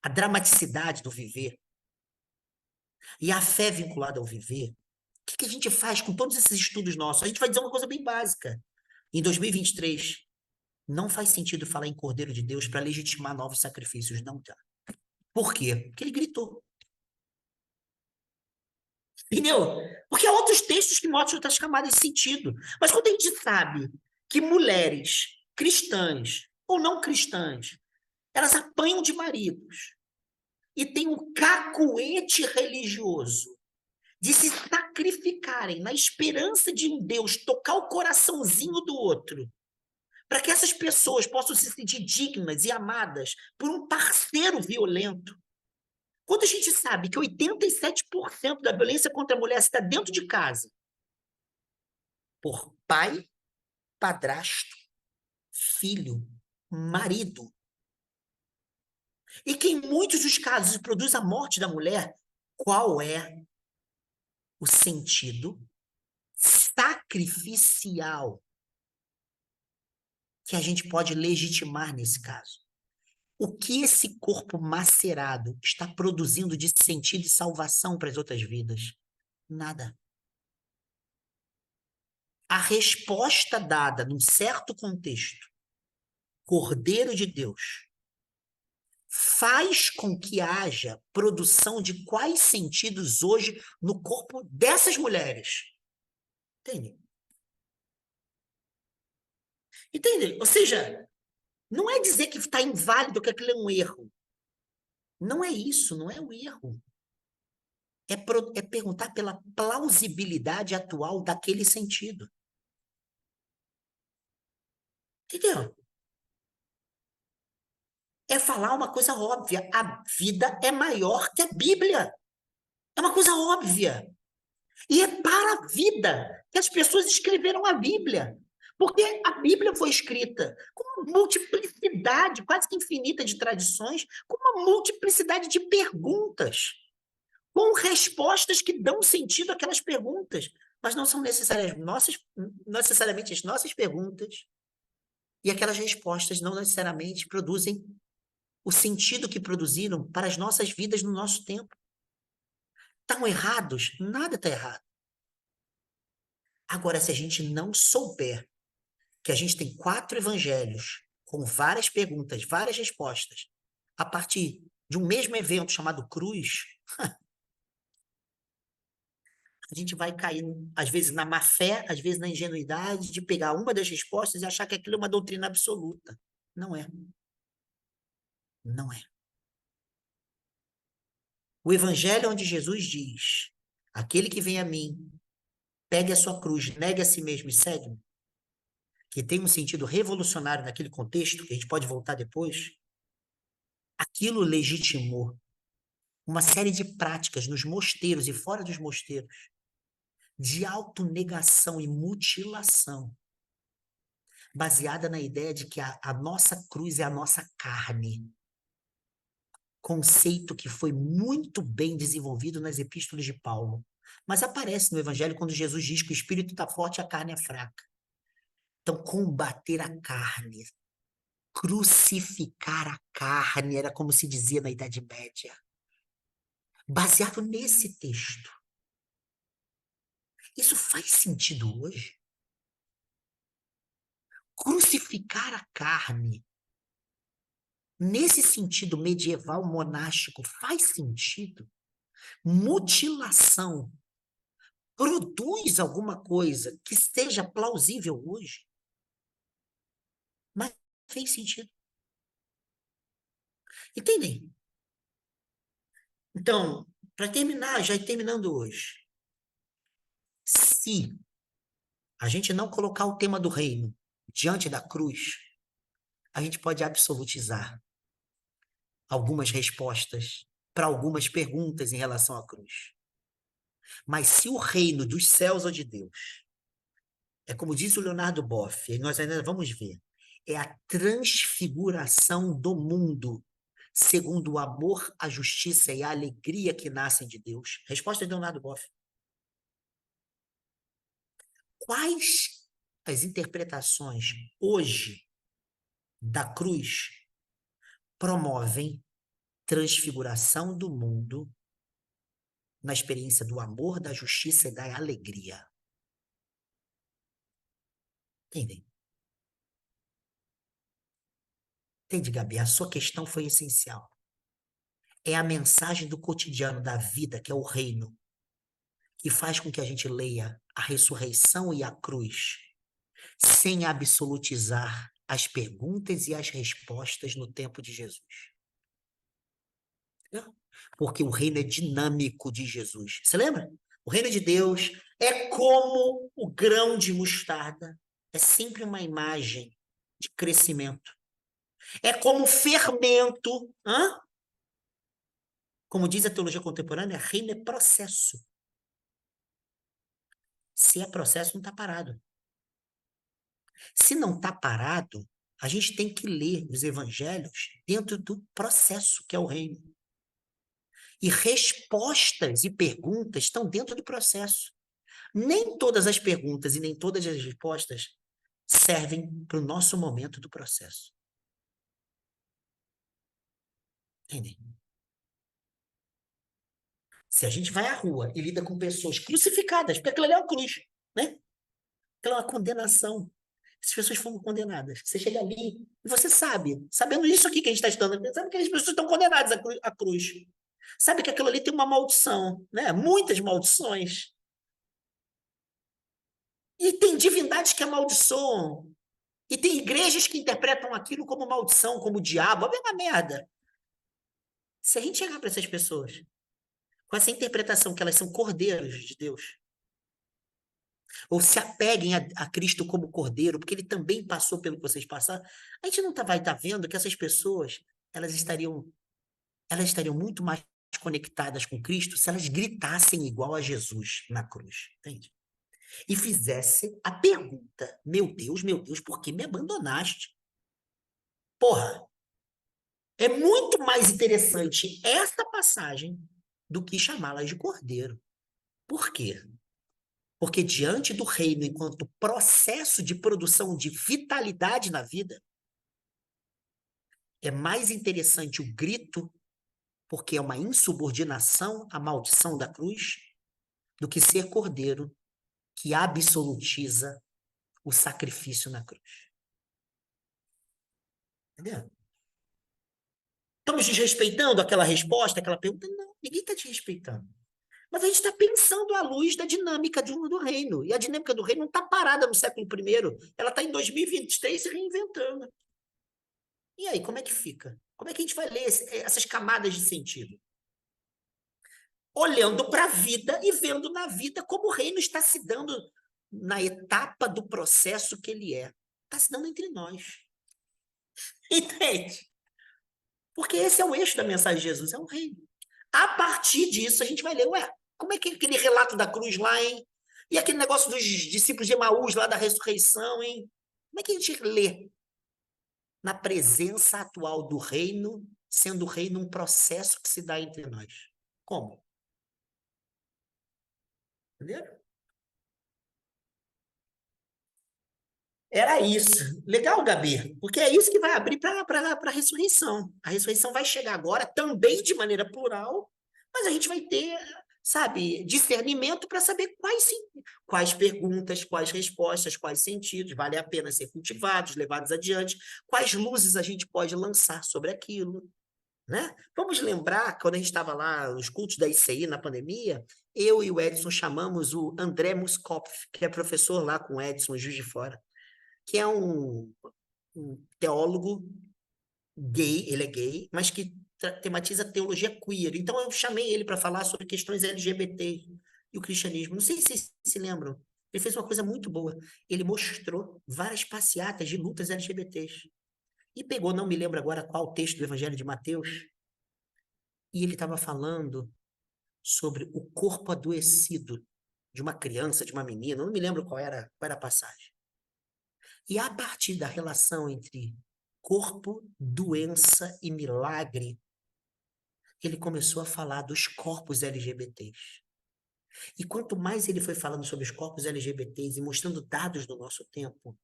a dramaticidade do viver e a fé vinculada ao viver, o que a gente faz com todos esses estudos nossos? A gente vai dizer uma coisa bem básica. Em 2023, não faz sentido falar em Cordeiro de Deus para legitimar novos sacrifícios, não, tá? Por quê? Porque ele gritou. Entendeu? Porque há outros textos que mostram outras camadas de sentido. Mas quando a gente sabe que mulheres cristãs ou não cristãs, elas apanham de maridos e têm o cacuete religioso de se sacrificarem na esperança de um Deus tocar o coraçãozinho do outro, para que essas pessoas possam se sentir dignas e amadas por um parceiro violento. Quando a gente sabe que 87% da violência contra a mulher está dentro de casa, por pai, padrasto, filho, marido, e que em muitos dos casos produz a morte da mulher, qual é o sentido sacrificial que a gente pode legitimar nesse caso? O que esse corpo macerado está produzindo de sentido e salvação para as outras vidas? Nada. A resposta dada num certo contexto, Cordeiro de Deus, faz com que haja produção de quais sentidos hoje no corpo dessas mulheres. Entende? Entende? Ou seja, não é dizer que está inválido, que aquilo é um erro. Não é isso, não é um erro. É perguntar pela plausibilidade atual daquele sentido. Entendeu? É falar uma coisa óbvia. A vida é maior que a Bíblia. É uma coisa óbvia. E é para a vida que as pessoas escreveram a Bíblia. Porque a Bíblia foi escrita com uma multiplicidade quase que infinita de tradições, com uma multiplicidade de perguntas, com respostas que dão sentido àquelas perguntas, mas não são necessariamente as nossas perguntas, e aquelas respostas não necessariamente produzem o sentido que produziram para as nossas vidas no nosso tempo. Estão errados? Nada está errado. Agora, se a gente não souber que a gente tem 4 evangelhos com várias perguntas, várias respostas, a partir de um mesmo evento chamado cruz, a gente vai cair, às vezes, na má-fé, às vezes na ingenuidade de pegar uma das respostas e achar que aquilo é uma doutrina absoluta. Não é. Não é. O evangelho é onde Jesus diz: aquele que vem a mim, pegue a sua cruz, negue a si mesmo e segue-me, que tem um sentido revolucionário naquele contexto, que a gente pode voltar depois, aquilo legitimou uma série de práticas nos mosteiros e fora dos mosteiros, de autonegação e mutilação, baseada na ideia de que a nossa cruz é a nossa carne. Conceito que foi muito bem desenvolvido nas epístolas de Paulo, mas aparece no Evangelho quando Jesus diz que o espírito está forte e a carne é fraca. Então, combater a carne, crucificar a carne, era como se dizia na Idade Média. Baseado nesse texto. Isso faz sentido hoje? Crucificar a carne, nesse sentido medieval monástico, faz sentido? Mutilação produz alguma coisa que seja plausível hoje? Mas fez sentido. Entendem? Então, para terminar, já terminando hoje, se a gente não colocar o tema do reino diante da cruz, a gente pode absolutizar algumas respostas para algumas perguntas em relação à cruz. Mas se o reino dos céus ou de Deus, é como diz o Leonardo Boff, e nós ainda vamos ver, é a transfiguração do mundo, segundo o amor, a justiça e a alegria que nascem de Deus. Resposta de Leonardo Boff. Quais as interpretações hoje da cruz promovem transfiguração do mundo na experiência do amor, da justiça e da alegria? Entendem? Entende, Gabi? A sua questão foi essencial. É a mensagem do cotidiano da vida, que é o reino, que faz com que a gente leia a ressurreição e a cruz, sem absolutizar as perguntas e as respostas no tempo de Jesus. Entendeu? Porque o reino é dinâmico de Jesus. Você lembra? O reino de Deus é como o grão de mostarda. É sempre uma imagem de crescimento. É como fermento. Hã? Como diz a teologia contemporânea, reino é processo. Se é processo, não está parado. Se não está parado, a gente tem que ler os evangelhos dentro do processo que é o reino. E respostas e perguntas estão dentro do processo. Nem todas as perguntas e nem todas as respostas servem para o nosso momento do processo. Entendem? Se a gente vai à rua e lida com pessoas crucificadas, porque aquilo ali é uma cruz, né? Aquilo é uma condenação. Essas pessoas foram condenadas. Você chega ali e você sabe, sabendo isso aqui que a gente está estudando, sabe que as pessoas estão condenadas à cruz. Sabe que aquilo ali tem uma maldição, né? Muitas maldições. E tem divindades que amaldiçoam. E tem igrejas que interpretam aquilo como maldição, como diabo. A mesma merda. Se a gente chegar para essas pessoas com essa interpretação que elas são cordeiros de Deus, ou se apeguem a Cristo como cordeiro, porque ele também passou pelo que vocês passaram, a gente não vai estar vendo que essas pessoas elas estariam muito mais conectadas com Cristo se elas gritassem igual a Jesus na cruz, entende? E fizessem a pergunta: meu Deus, por que me abandonaste? Porra, é muito mais interessante esta passagem do que chamá-las de cordeiro. Por quê? Porque diante do reino, enquanto processo de produção de vitalidade na vida, é mais interessante o grito, porque é uma insubordinação à maldição da cruz, do que ser cordeiro, que absolutiza o sacrifício na cruz. Entendeu? Estamos desrespeitando aquela resposta, aquela pergunta? Não, ninguém está desrespeitando. Mas a gente está pensando à luz da dinâmica do reino. E a dinâmica do reino não está parada no século I, ela está em 2023 se reinventando. E aí, como é que fica? Como é que a gente vai ler essas camadas de sentido? Olhando para a vida e vendo na vida como o reino está se dando na etapa do processo que ele é. Está se dando entre nós. Entende? Porque esse é o eixo da mensagem de Jesus, é o reino. A partir disso, a gente vai ler, ué, como é que aquele relato da cruz lá, hein? E aquele negócio dos discípulos de Emaús lá da ressurreição, hein? Como é que a gente lê na presença atual do reino, sendo o reino um processo que se dá entre nós? Como? Entendeu? Era isso. Legal, Gabi, porque é isso que vai abrir para a ressurreição. A ressurreição vai chegar agora também de maneira plural, mas a gente vai ter, sabe, discernimento para saber quais perguntas, quais respostas, quais sentidos vale a pena ser cultivados, levados adiante, quais luzes a gente pode lançar sobre aquilo, né? Vamos lembrar, quando a gente estava lá nos cultos da ICI na pandemia, eu e o Edson chamamos o André Muskopf, que é professor lá com o Edson, Juiz de Fora, que é um teólogo gay, ele é gay, mas que tematiza teologia queer. Então eu chamei ele para falar sobre questões LGBT e o cristianismo. Não sei se vocês se lembram. Ele fez uma coisa muito boa. Ele mostrou várias passeatas de lutas LGBTs. E pegou, não me lembro agora qual texto do Evangelho de Mateus, e ele estava falando sobre o corpo adoecido de uma criança, de uma menina, não me lembro qual era a passagem. E a partir da relação entre corpo, doença e milagre, ele começou a falar dos corpos LGBTs. E quanto mais ele foi falando sobre os corpos LGBTs e mostrando dados do nosso tempo,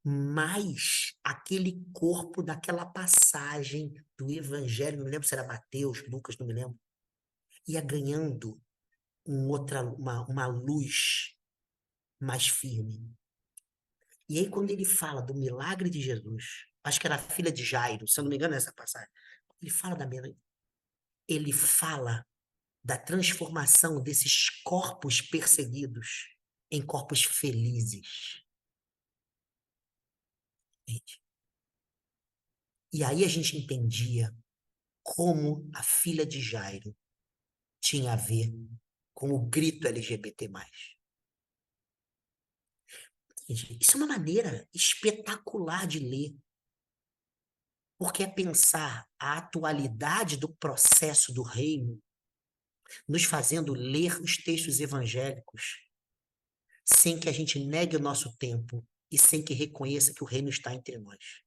mais aquele corpo daquela passagem do Evangelho, não me lembro se era Mateus, Lucas, não me lembro, ia ganhando uma luz mais firme. E aí, quando ele fala do milagre de Jesus, acho que era a filha de Jairo, se eu não me engano, é essa passagem. Ele fala ele fala da transformação desses corpos perseguidos em corpos felizes. Entende? E aí a gente entendia como a filha de Jairo tinha a ver com o grito LGBT+. Entende? Isso é uma maneira espetacular de ler, porque é pensar a atualidade do processo do reino, nos fazendo ler os textos evangélicos, sem que a gente negue o nosso tempo e sem que reconheça que o reino está entre nós.